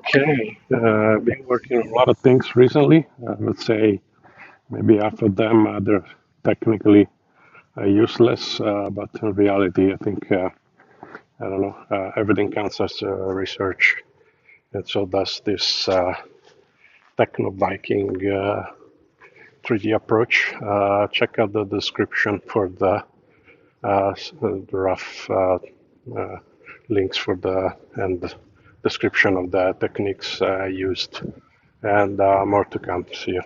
Okay, been working on a lot of things recently. I would say maybe half of them they're technically useless, but in reality, I think I don't know. Everything counts as research, and so does this Techno Viking 3D approach. Check out the description for the rough uh, links for the and description of the techniques used, and more to come. See you.